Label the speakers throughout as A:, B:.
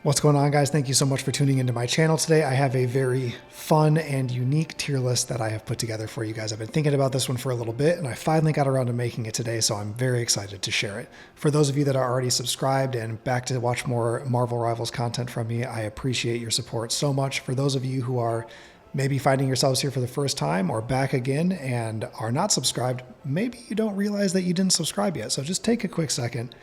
A: What's going on, guys? Thank you so much for tuning into my channel today. I have a very fun and unique tier list that I have put together for you guys. I've been thinking about this one for a little bit, and I finally got around to making it today, so I'm very excited to share it. For those of you that are already subscribed and back to watch more Marvel Rivals content from me, I appreciate your support so much. For those of you who are maybe finding yourselves here for the first time or back again and are not subscribed, maybe you don't realize that you didn't subscribe yet, so just take a quick second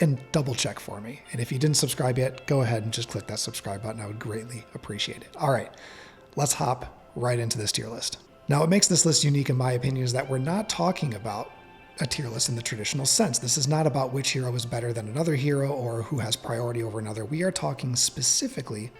A: and double check for me. And if you didn't subscribe yet, go ahead and just click that subscribe button. I would greatly appreciate it. All right, let's hop right into this tier list. Now, what makes this list unique in my opinion is that we're not talking about a tier list in the traditional sense. This is not about which hero is better than another hero or who has priority over another. We are talking specifically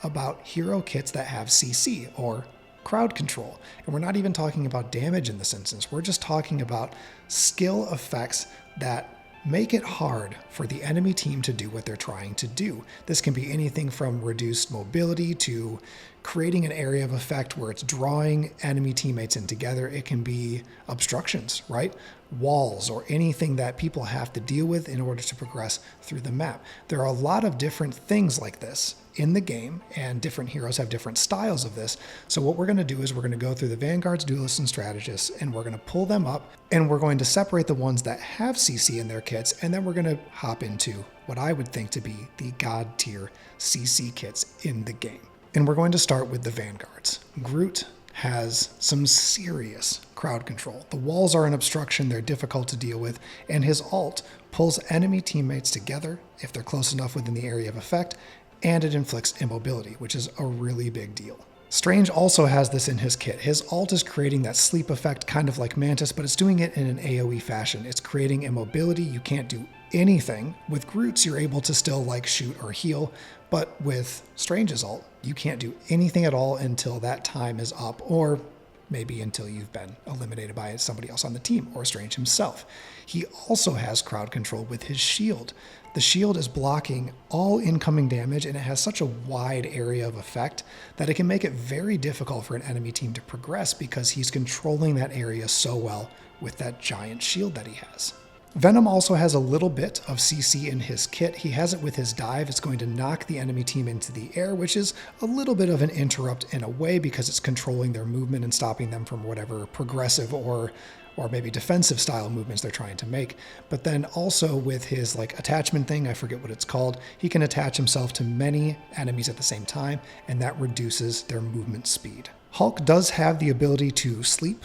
A: about hero kits that have CC or crowd control. And we're not even talking about damage in this instance. We're just talking about skill effects that make it hard for the enemy team to do what they're trying to do. This can be anything from reduced mobility to creating an area of effect where it's drawing enemy teammates in together. It can be obstructions, right? Walls or anything that people have to deal with in order to progress through the map. There are a lot of different things like this in the game, and different heroes have different styles of this. So what we're going to do is we're going to go through the Vanguards, Duelists, and Strategists, and we're going to pull them up, and we're going to separate the ones that have CC in their kits, and then we're going to hop into what I would think to be the God tier CC kits in the game. And we're going to start with the Vanguards. Groot has some serious crowd control. The walls are an obstruction, they're difficult to deal with, and his ult pulls enemy teammates together if they're close enough within the area of effect, and it inflicts immobility, which is a really big deal. Strange also has this in his kit. His ult is creating that sleep effect, kind of like Mantis, but it's doing it in an AoE fashion. It's creating immobility. You can't do anything. With Groot's, you're able to still like shoot or heal, but with Strange's ult, you can't do anything at all until that time is up, or maybe until you've been eliminated by somebody else on the team, or Strange himself. He also has crowd control with his shield. The shield is blocking all incoming damage, and it has such a wide area of effect that it can make it very difficult for an enemy team to progress because he's controlling that area so well with that giant shield that he has. Venom also has a little bit of CC in his kit. He has it with his dive. It's going to knock the enemy team into the air, which is a little bit of an interrupt in a way because it's controlling their movement and stopping them from whatever progressive or maybe defensive style movements they're trying to make. But then also with his like attachment thing, I forget what it's called, he can attach himself to many enemies at the same time, and that reduces their movement speed. Hulk does have the ability to sleep,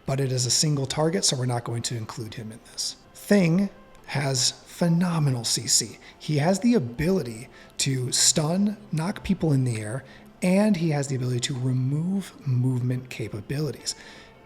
A: but it is a single target, so we're not going to include him in this. Thing has phenomenal CC. He has the ability to stun, knock people in the air, and he has the ability to remove movement capabilities.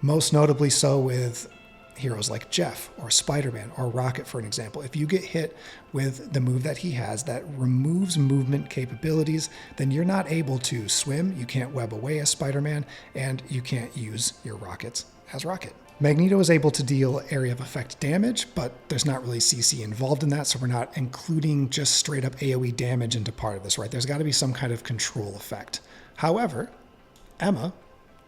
A: Most notably so with heroes like Jeff or Spider-Man or Rocket, for an example. If you get hit with the move that he has that removes movement capabilities, then you're not able to swim, you can't web away as Spider-Man, and you can't use your rockets as Rocket. Magneto is able to deal area of effect damage, but there's not really CC involved in that, so we're not including just straight up AoE damage into part of this, right? There's got to be some kind of control effect. However, Emma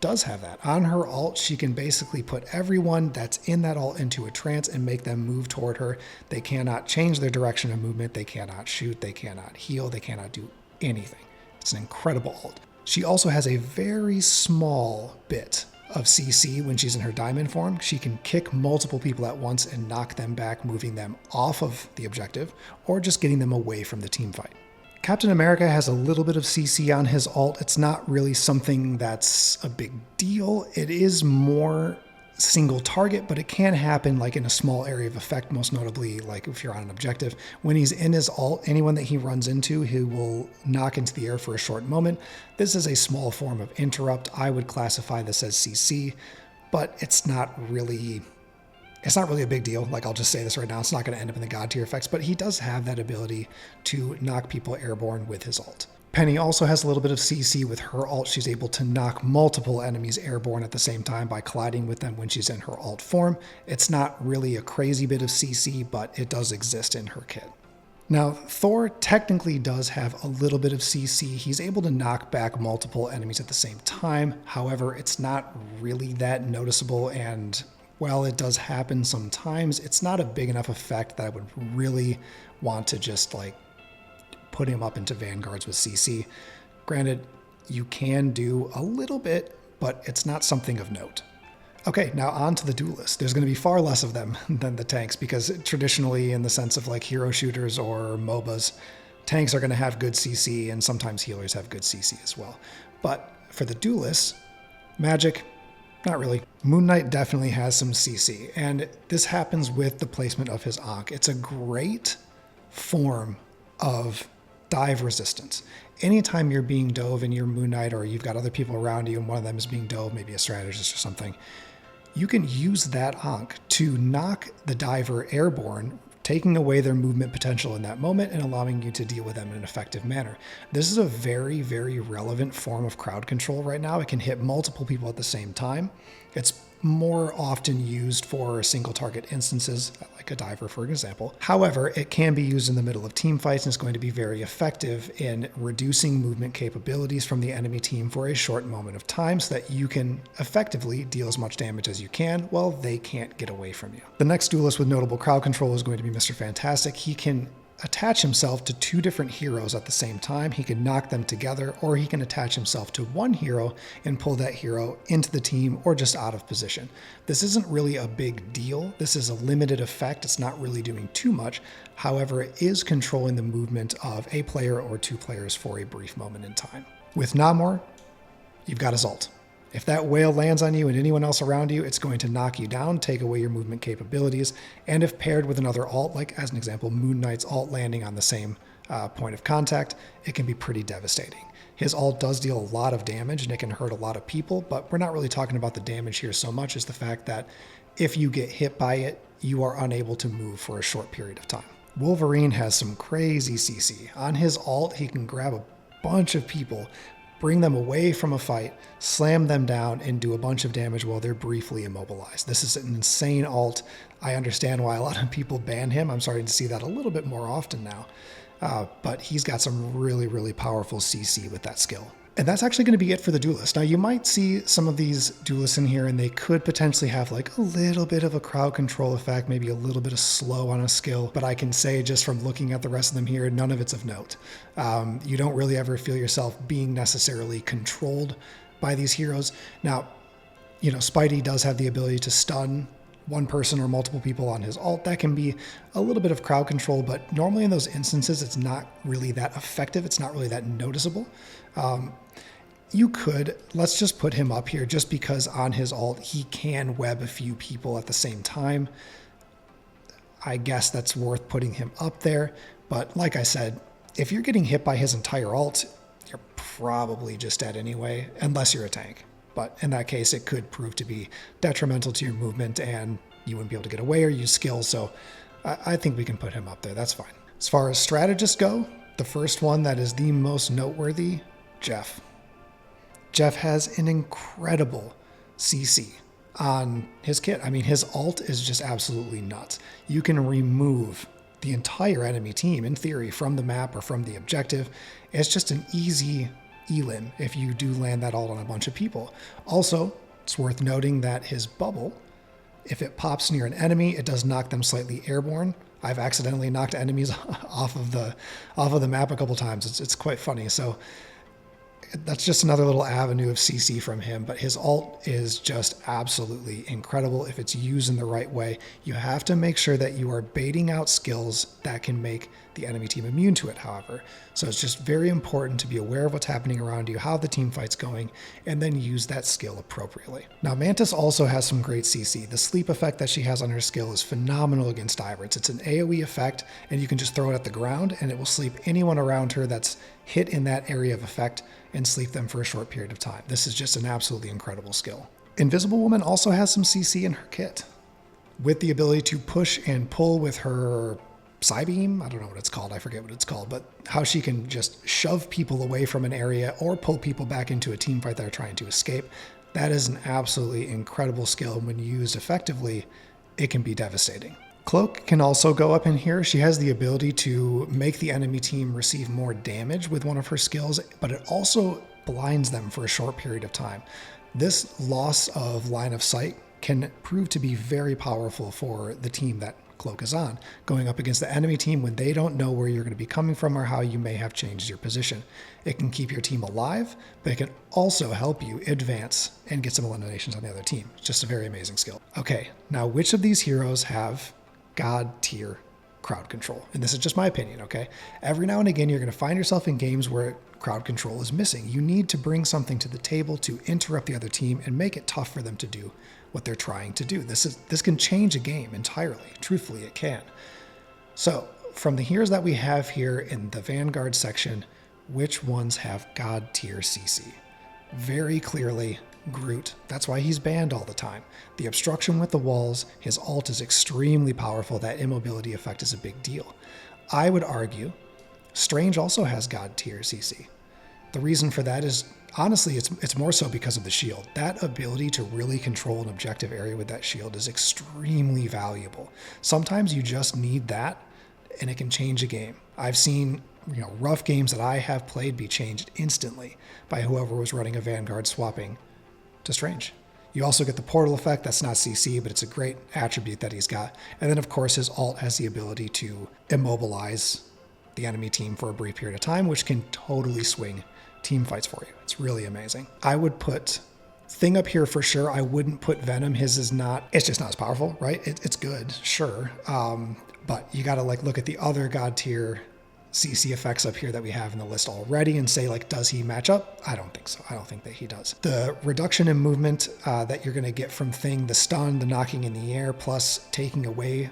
A: does have that. On her ult, she can basically put everyone that's in that ult into a trance and make them move toward her. They cannot change their direction of movement, they cannot shoot, they cannot heal, they cannot do anything. It's an incredible ult. She also has a very small bit of CC when she's in her diamond form. She can kick multiple people at once and knock them back, moving them off of the objective, or just getting them away from the team fight. Captain America has a little bit of CC on his ult. It's not really something that's a big deal. It is more single target, but it can happen like in a small area of effect, most notably like if you're on an objective. When he's in his ult, anyone that he runs into, he will knock into the air for a short moment. This is a small form of interrupt. I would classify this as CC, but it's not really a big deal. Like, I'll just say this right now, it's not going to end up in the God tier effects, but he does have that ability to knock people airborne with his ult. Penny also has a little bit of CC with her ult. She's able to knock multiple enemies airborne at the same time by colliding with them when she's in her ult form. It's not really a crazy bit of CC, but it does exist in her kit. Now, Thor technically does have a little bit of CC. He's able to knock back multiple enemies at the same time. However, it's not really that noticeable, and while it does happen sometimes, it's not a big enough effect that I would really want to just like put him up into Vanguards with CC. Granted, you can do a little bit, but it's not something of note. Okay, now on to the duelists. There's going to be far less of them than the tanks because traditionally, in the sense of like hero shooters or MOBAs, tanks are going to have good CC and sometimes healers have good CC as well. But for the duelists, magic, not really. Moon Knight definitely has some CC, and this happens with the placement of his Ankh. It's a great form of dive resistance. Anytime you're being dove and you're Moon Knight, or you've got other people around you and one of them is being dove, maybe a strategist or something, you can use that Ankh to knock the diver airborne, taking away their movement potential in that moment and allowing you to deal with them in an effective manner. This is a very, very relevant form of crowd control right now. It can hit multiple people at the same time. It's more often used for single target instances, like a diver, for example. However, it can be used in the middle of team fights and is going to be very effective in reducing movement capabilities from the enemy team for a short moment of time so that you can effectively deal as much damage as you can while they can't get away from you. The next duelist with notable crowd control is going to be Mr. Fantastic. He can attach himself to two different heroes at the same time. He can knock them together, or he can attach himself to one hero and pull that hero into the team or just out of position. This isn't really a big deal. This is a limited effect. It's not really doing too much. However, it is controlling the movement of a player or two players for a brief moment in time. With Namor, you've got his ult. If that whale lands on you and anyone else around you, it's going to knock you down, take away your movement capabilities, and if paired with another ult, like as an example, Moon Knight's ult landing on the same point of contact, it can be pretty devastating. His ult does deal a lot of damage and it can hurt a lot of people, but we're not really talking about the damage here so much as the fact that if you get hit by it, you are unable to move for a short period of time. Wolverine has some crazy CC. On his ult, he can grab a bunch of people, bring them away from a fight, slam them down, and do a bunch of damage while they're briefly immobilized. This is an insane ult. I understand why a lot of people ban him. I'm starting to see that a little bit more often now. But he's got some really, really powerful CC with that skill. And that's actually going to be it for the duelist. Now, you might see some of these duelists in here, and they could potentially have like a little bit of a crowd control effect, maybe a little bit of slow on a skill. But I can say just from looking at the rest of them here, none of it's of note. You don't really ever feel yourself being necessarily controlled by these heroes. Now, you know, Spidey does have the ability to stun one person or multiple people on his ult. That can be a little bit of crowd control, but normally in those instances, it's not really that effective. It's not really that noticeable. You could, let's just put him up here just because on his ult, he can web a few people at the same time. I guess that's worth putting him up there. But like I said, if you're getting hit by his entire ult, you're probably just dead anyway, unless you're a tank. But in that case, it could prove to be detrimental to your movement and you wouldn't be able to get away or use skills. So I think we can put him up there. That's fine. As far as strategists go, the first one that is the most noteworthy, Jeff. Jeff has an incredible CC on his kit. I mean, his ult is just absolutely nuts. You can remove the entire enemy team, in theory, from the map or from the objective. It's just an easy elim if you do land that ult on a bunch of people. Also, it's worth noting that his bubble, if it pops near an enemy, it does knock them slightly airborne. I've accidentally knocked enemies off of the map a couple times. It's quite funny. So that's just another little avenue of CC from him, but his ult is just absolutely incredible if it's used in the right way. You have to make sure that you are baiting out skills that can make the enemy team immune to it, however. So it's just very important to be aware of what's happening around you, how the team fight's going, and then use that skill appropriately. Now, Mantis also has some great CC. The sleep effect that she has on her skill is phenomenal against divers. It's an AoE effect, and you can just throw it at the ground, and it will sleep anyone around her that's hit in that area of effect and sleep them for a short period of time. This is just an absolutely incredible skill. Invisible Woman also has some CC in her kit, with the ability to push and pull with her Psybeam. I don't know what it's called. I forget what it's called, but how she can just shove people away from an area or pull people back into a team fight that are trying to escape. That is an absolutely incredible skill. When used effectively, it can be devastating. Cloak can also go up in here. She has the ability to make the enemy team receive more damage with one of her skills, but it also blinds them for a short period of time. This loss of line of sight can prove to be very powerful for the team that Cloak is on, going up against the enemy team when they don't know where you're going to be coming from or how you may have changed your position. It can keep your team alive, but it can also help you advance and get some eliminations on the other team. It's just a very amazing skill. Okay, now which of these heroes have God tier crowd control? And this is just my opinion, okay? Every now and again, you're going to find yourself in games where crowd control is missing. You need to bring something to the table to interrupt the other team and make it tough for them to do what they're trying to do. This can change a game entirely. Truthfully, it can. So from the heroes that we have here in the Vanguard section, which ones have God tier CC? Very clearly, Groot. That's why he's banned all the time. The obstruction with the walls, his ult is extremely powerful. That immobility effect is a big deal. I would argue Strange also has God tier CC. The reason for that is, honestly, it's more so because of the shield. That ability to really control an objective area with that shield is extremely valuable. Sometimes you just need that, and it can change a game. I've seen rough games that I have played be changed instantly by whoever was running a Vanguard swapping to Strange. You also get the portal effect. That's not CC, but it's a great attribute that he's got. And then, of course, his ult has the ability to immobilize the enemy team for a brief period of time, which can totally swing team fights for you. It's really amazing. I would put Thing up here for sure. I wouldn't put Venom. His is not, it's just not as powerful, right? It's good, sure. But you got to look at the other God tier CC effects up here that we have in the list already and say, does he match up? I don't think so. I don't think that he does. The reduction in movement that you're going to get from Thing, the stun, the knocking in the air, plus taking away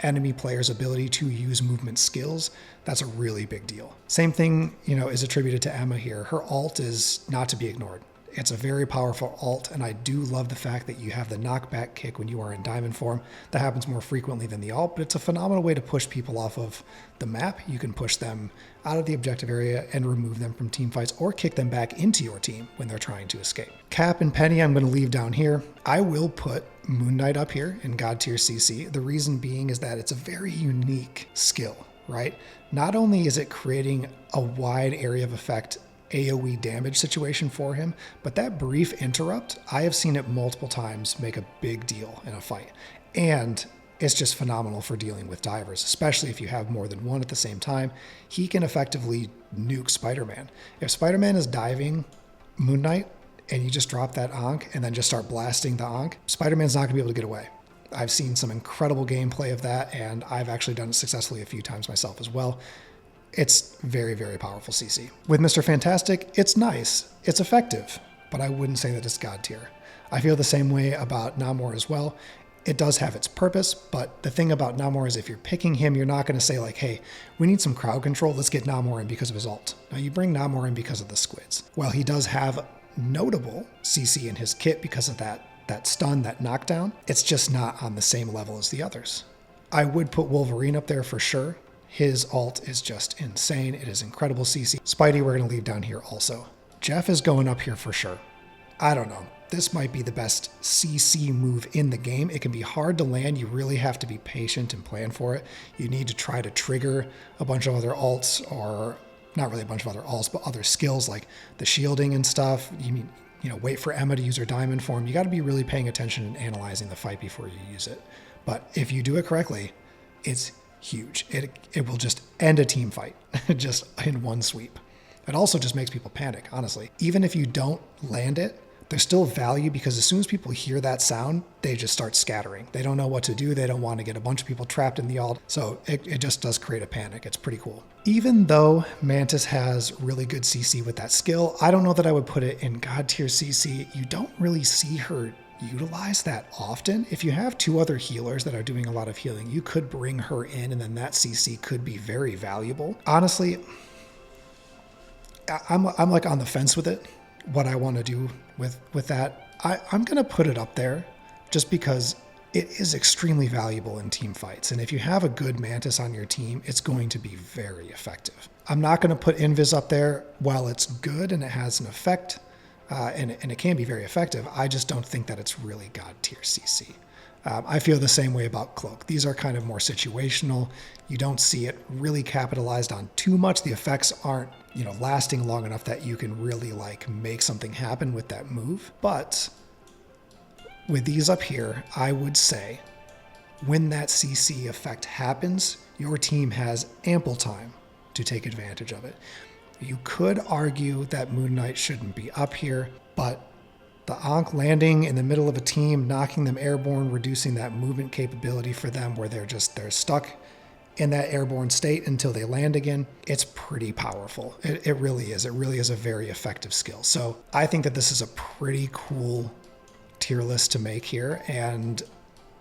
A: enemy players' ability to use movement skills, that's a really big deal. Same thing, is attributed to Emma here. Her ult is not to be ignored. It's a very powerful ult, and I do love the fact that you have the knockback kick when you are in diamond form. That happens more frequently than the ult, but it's a phenomenal way to push people off of the map. You can push them out of the objective area and remove them from team fights, or kick them back into your team when they're trying to escape. Cap and Penny I'm going to leave down here. I will put Moon Knight up here in God tier CC. The reason being is that it's a very unique skill, right? Not only is it creating a wide area of effect AoE damage situation for him, but that brief interrupt, I have seen it multiple times make a big deal in a fight. And it's just phenomenal for dealing with divers, especially if you have more than one at the same time. He can effectively nuke Spider-Man. If Spider-Man is diving Moon Knight and you just drop that Ankh and then just start blasting the Ankh, Spider-Man's not gonna be able to get away. I've seen some incredible gameplay of that, and I've actually done it successfully a few times myself as well. It's very, very powerful CC. With Mr. Fantastic, it's nice, it's effective, but I wouldn't say that it's God tier. I feel the same way about Namor as well. It does have its purpose, but the thing about Namor is if you're picking him, you're not going to say hey, we need some crowd control, let's get Namor in because of his ult. Now you bring Namor in because of the squids. While he does have notable CC in his kit because of that stun, that knockdown, it's just not on the same level as the others. I would put Wolverine up there for sure. His ult is just insane. It is incredible CC. Spidey we're going to leave down here also. Jeff is going up here for sure. I don't know. This might be the best CC move in the game. It can be hard to land. You really have to be patient and plan for it. You need to try to trigger a bunch of other ults, or not really a bunch of other ults, but other skills like the shielding and stuff. You need, wait for Emma to use her diamond form. You got to be really paying attention and analyzing the fight before you use it. But if you do it correctly, it's huge. It will just end a team fight just in one sweep. It also just makes people panic, honestly. Even if you don't land it, there's still value, because as soon as people hear that sound, they just start scattering. They don't know what to do. They don't want to get a bunch of people trapped in the ult. So it just does create a panic. It's pretty cool. Even though Mantis has really good CC with that skill, I don't know that I would put it in God tier CC. You don't really see her utilize that often. If you have two other healers that are doing a lot of healing, you could bring her in, and then that CC could be very valuable. Honestly, I'm on the fence with it, what I want to do with that. I'm going to put it up there just because it is extremely valuable in team fights. And if you have a good Mantis on your team, it's going to be very effective. I'm not going to put Invis up there. While it's good and it has an effect, and it can be very effective, I just don't think that it's really God tier CC. I feel the same way about Cloak. These are kind of more situational. You don't see it really capitalized on too much. The effects aren't, lasting long enough that you can really make something happen with that move. But with these up here, I would say when that CC effect happens, your team has ample time to take advantage of it. You could argue that Moon Knight shouldn't be up here, but the Ankh landing in the middle of a team, knocking them airborne, reducing that movement capability for them where they're stuck in that airborne state until they land again, it's pretty powerful. It really is. It really is a very effective skill. So I think that this is a pretty cool tier list to make here, and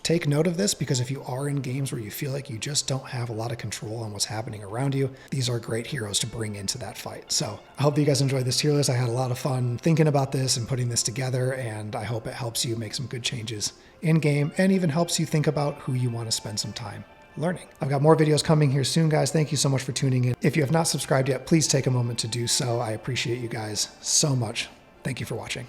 A: take note of this, because if you are in games where you feel like you just don't have a lot of control on what's happening around you, these are great heroes to bring into that fight. So I hope that you guys enjoyed this tier list. I had a lot of fun thinking about this and putting this together, and I hope it helps you make some good changes in game and even helps you think about who you want to spend some time learning. I've got more videos coming here soon, guys. Thank you so much for tuning in. If you have not subscribed yet, please take a moment to do so. I appreciate you guys so much. Thank you for watching.